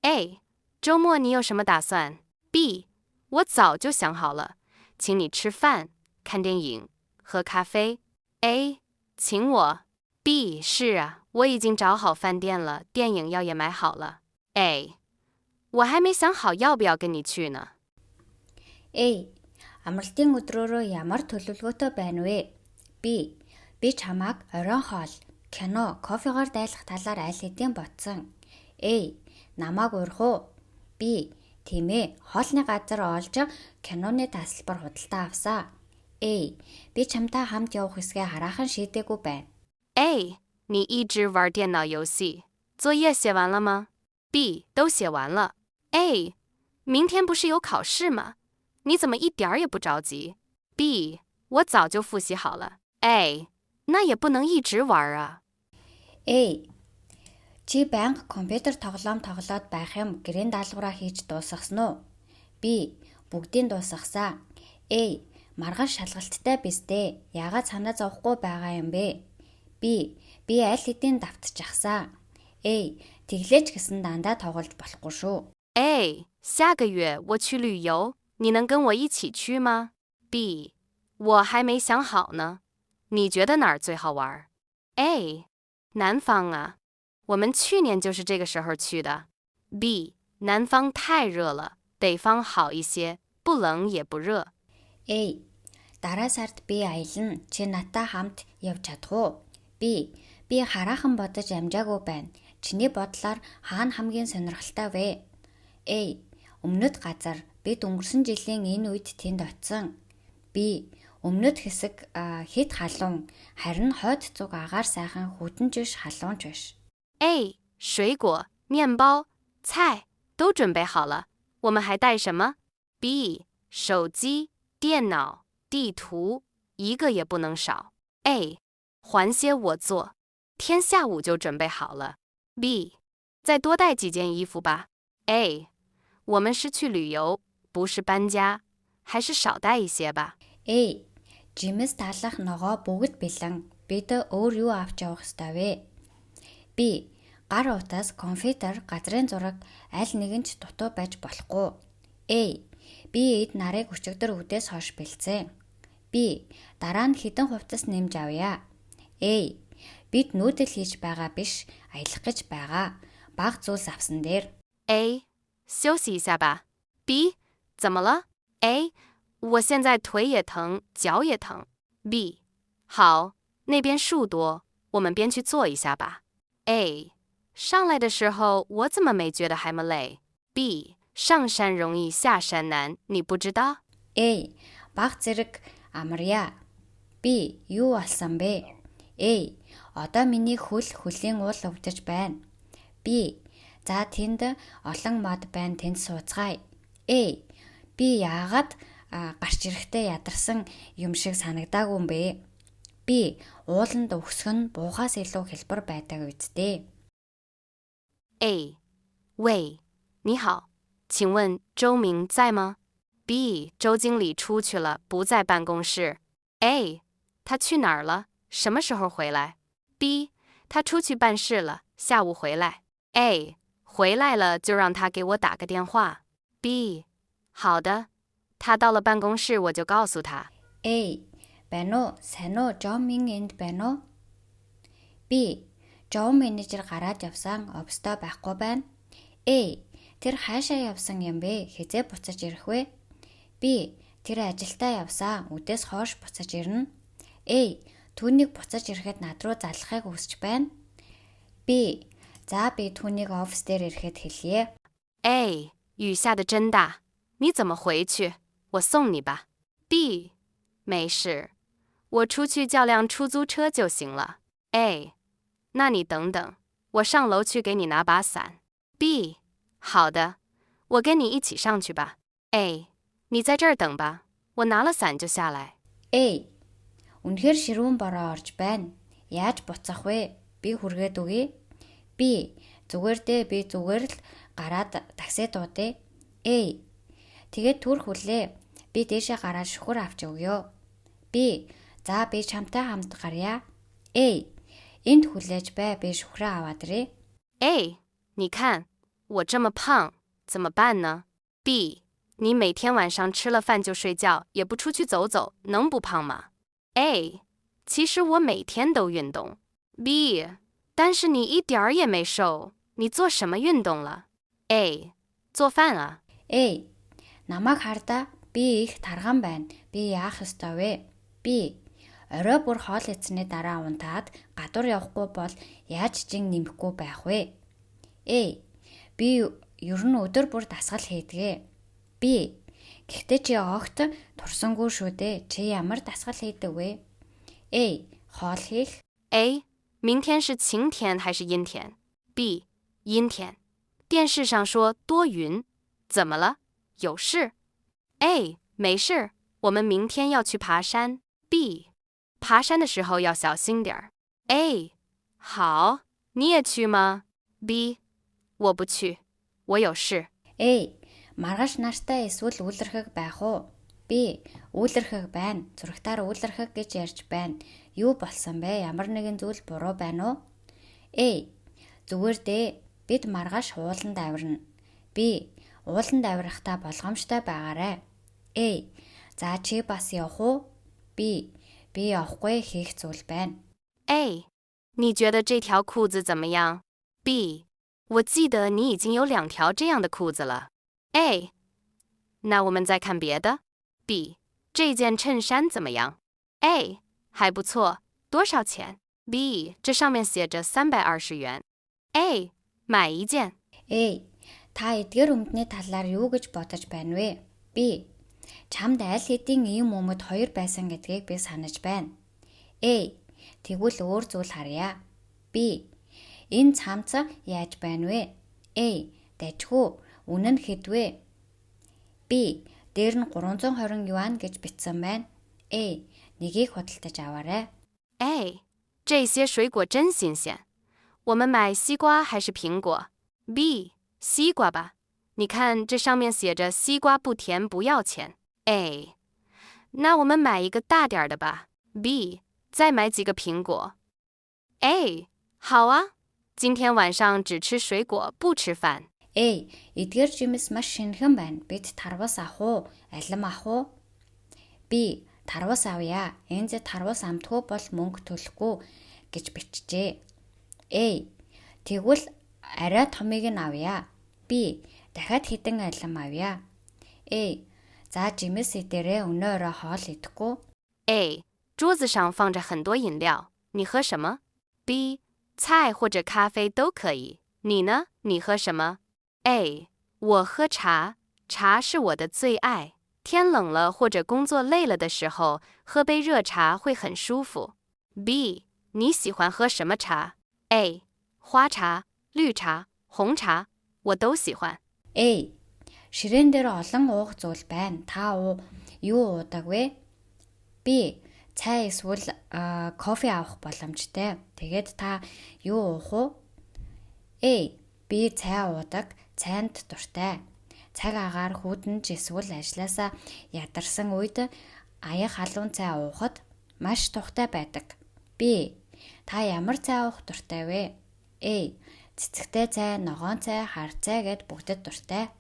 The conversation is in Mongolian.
A. 周末你有什么打算 B. 我早就想好了，请你吃饭、看电影、喝咖啡 A. 请我 B. 是啊，我已经找好饭店了，电影票也买好了 A. 我还没想好要不要跟你去呢 A. Амралтын өдрөөрөө ямар төлөвлөгөөтэй байна вэ? B. Би чамайг оройн хоол, кино, кофегаар дайлах талаар аль хэдийн бодсон. A. Намайг урих уу? B. Тийм ээ, хоолны газар олж киноны тасалбар худалдаа авсаа. A. Би чамтай хамт явах хэсгээ хараахан шийдээгүй байна. A. 你一直玩电脑游戏，作业写完了吗 B. 都写完了 A. 明天不是有考试吗？你怎么一点儿也不着急 B. 我早就复习好了 A. 那也不能一直玩啊 A. Чи байнга компьютер тоглоом тоглоод байх юм гэрийн даалгавраа хийж дуусгасан уу? B. Бүгдийг дуусгасан. A. Маргааш шалгалттай биз дээ. Яагаад санаа зовхгүй байгаа юм бэ? B. Би аль хэдийн давтчихсан. A. Тэглээч гэсэн дандаа тоглож болохгүй шүү. A. 下个月我去旅游，你能跟我一起去吗 B. 我还没想好呢，你觉得哪儿最好玩 A. 南方啊，我们去年就是这个时候去的 B. 南方太热了，北方好一些，不冷也不热 A. Дараа сард би аялна. Чи надтай хамт явж чадах уу? B. Би хараахан бодож амжаагүй байна. Чиний бодлоор хаана хамгийн сонирхолтой вэ? A. Өмнөд газар. Бид өнгөрсөн жилийн энэ үед тэнд очисон. B. Өмнөд хэсэг хэд халуун. Харин хойд зүг агаар сайхан хүтэнж биш халуунч биш. A. 水果、面包、菜都准备好了，我们还带什么 B. 手机、电脑、地图一个也不能少 A. 还些我做，天下午就准备好了 B. 再多带几件衣服吧 A. 我们是去旅游，不是搬家，还是少带一些吧 A. Жимс талах ногоо бүгд бэлэн. Бид өөр юу авч явах ёстой вэ? B. Гар утас, компьютер, газрын зураг аль нэг нь ч дутуу байж болохгүй. A. Би эд нарыг өчигдөр үдээс хойш бэлдсэн. B. Дараа нь хэдэн хувцас нэмж авъя. A. Бид нүүдэл хийж байгаа биш, аялах гэж байгаа. Бага зүйлс авсан дээр. A. 休息一下吧 B. 怎么了 A. 我现在腿也疼，脚也疼 B. 好，那边树多，我们边去坐一下吧 A. 上来的时候我怎么没觉得还么累 B. 上山容易下山难，你不知道 A. Бага зэрэг амарья. B. Юу болсон бэ? A. Одоо миний хөлийн уул өвдөж байна. B. За тэнд олон мод байна, тэнд сууцгаая. A. Би яагаад гарч ирэхдээ ядарсан юм шиг санагдаагүй юм бэ? B. Ууланд өгсөх нь буухаас илүү хэлбэр байдаг үсттэй. A. 喂，你好，请问周明在吗 B. 周经理出去了，不在办公室 A. 他去哪儿了？什么时候回来 B. 他出去办事了，下午回来 A. 回来了就让他给我打个电话 B. 好的，他到了办公室我就告诉他 A. Байна уу? Сайн уу? Жон Мин энд байна уу? B. Жон менежер гараад явсан, офстой байхгүй байна. A. Тэр хаашаа явсан юм бэ? Хизээ буцаж ирэх вэ? B. Тэр ажилдаа явсан, үдээс хойш буцаж ирнэ. A. Түүнийг буцаж ирэхэд над руу заллахыг хүсэж байна. B. За би түүнийг офис дээр ирэхэд хэлье. A. 雨下得真大，你怎么回去？我送你吧 B. 没事，我出去叫辆出租车就行了 A. 那你等等，我上楼去给你拿把伞 B. 好的，我跟你一起上去吧 A. 你在这儿等吧，我拿了伞就下来 A. Үнэхээр ширүүн бороо орж байна. Яаж буцах вэ? Би хүргээд үгүй. B. Зүгээр дээ, би зүгээр л гараад такси дуудъя. A. Тэгээд түр хүлээ. Би дээшээ гараад шүхэр авч өгье. B. За би чамтай хамт гарья. A. Энд хүлээж бай, би шүхрээ аваад ирье. A. 你看，我这么胖，怎么办呢？ B. 你每天晚上吃了饭就睡觉，也不出去走走，能不胖吗？ A. 其实我每天都运动。 B. 但是你一点儿也没瘦，你做什么运动了？ A. 做饭啊。 A. Намайг хардаа би их тарган байна. Би яах ёстой вэ? B. Орой бүр хоол идсэний дараа унтаад гадуур явахгүй бол яаж жин нэмэхгүй байх вэ? A. Би ер нь өдөр бүр дасгал хийдэг. B. Гэхдээ чи огт турсангүй шүү дээ. Чи ямар дасгал хийдэг вэ? A. Хоол хийх. A. 明天是晴天还是阴天？ B. 阴天。电视上说多云，怎么了？有事？ A. 没事，我们明天要去爬山。 B. 爬山的时候要小心点儿。 A. 好，你也去吗？ B. 我不去，我有事。 A. Маргааш нартай эсвэл үүлэрхэг байх уу? B. Үүлэрхэг байна. Зурагтаар үүлэрхэг гэж ярьж байна. Юу болсон бэ? Ямар нэгэн зүйл буруу байна уу? A. Зүгээр дээ. Бид маргааш ууланд авирна. B. Ууланд авирахтаа болгоомжтой байгаарай. A. За чи бас явах уу? B. Би явахгүй хийх зүйл байна. A. 你觉得这条裤子怎么样？ B. 我记得你已经有2条这样的裤子了。 A. 那我们再看别的。 B. 这件衬衫怎么样？ A. 还不错，多少钱？ B. 这上面写着320元。 A. 买一件。 A. Та эдгээр өмдний талаар юу гэж бодож байна вэ? B. Чамд аль хэдийн ийм өмд 2 байсан гэдгийг би санаж байна. A. Тэгвэл өөр зүйл харъя. B. Энэ цамц яаж байна вэ? A. Дажгүй. Үнэ нь хэд вэ? B. Дээр нь 320 юан гэж бичсэн байна. A. Нэгийг худалдаж аваарай. A. 这些水果真新鲜，我们买西瓜还是苹果？ B. 西瓜吧，你看这上面写着西瓜不甜不要钱。 A. 那我们买一个大点儿的吧。 B. 再买几个苹果。 A. 好啊，今天晚上只吃水果不吃饭。 A. Эдгээр жимс маш шинэхэн байна. Бид тарвас авах уу? Алим авах уу? B. Тарвас авъя. Энд тарвас амтгүй бол мөнгө төлөхгүй гэж бичжээ. A. Тэгвэл арай томыг нь авъя. B. Дахиад хэдэн алим авъя. A. За жимс эдэрээ өнөө өрөө хоол идэхгүй. A. 桌子上放着很多饮料，你喝什么？ B. 菜或者咖啡都可以，你呢？你喝什么？ A. 我喝茶，茶是我的最爱。天冷了或者工作累了的时候，喝杯热茶会很舒服。 B. 你喜欢喝什么茶？ A. 花茶、绿茶、红茶，我都喜欢。 A. Ширээн дээр олон уух зүйл байна. Та юу уудаг вэ? B. Цай эсвэл кофе авах боломжтой. Тэгээд та юу уух вэ? A. Би цай уудаг. Цайнд дуртай. Цаг агаар хүдэнж эсвэл ажилласаа ядарсан үед аяг халуун цай уухад маш тухтай байдаг. B. Та ямар цай уух дуртай вэ? A. Цэцэгтэй цай, ногоон цай, хар цай гэд бүгдэд дуртай.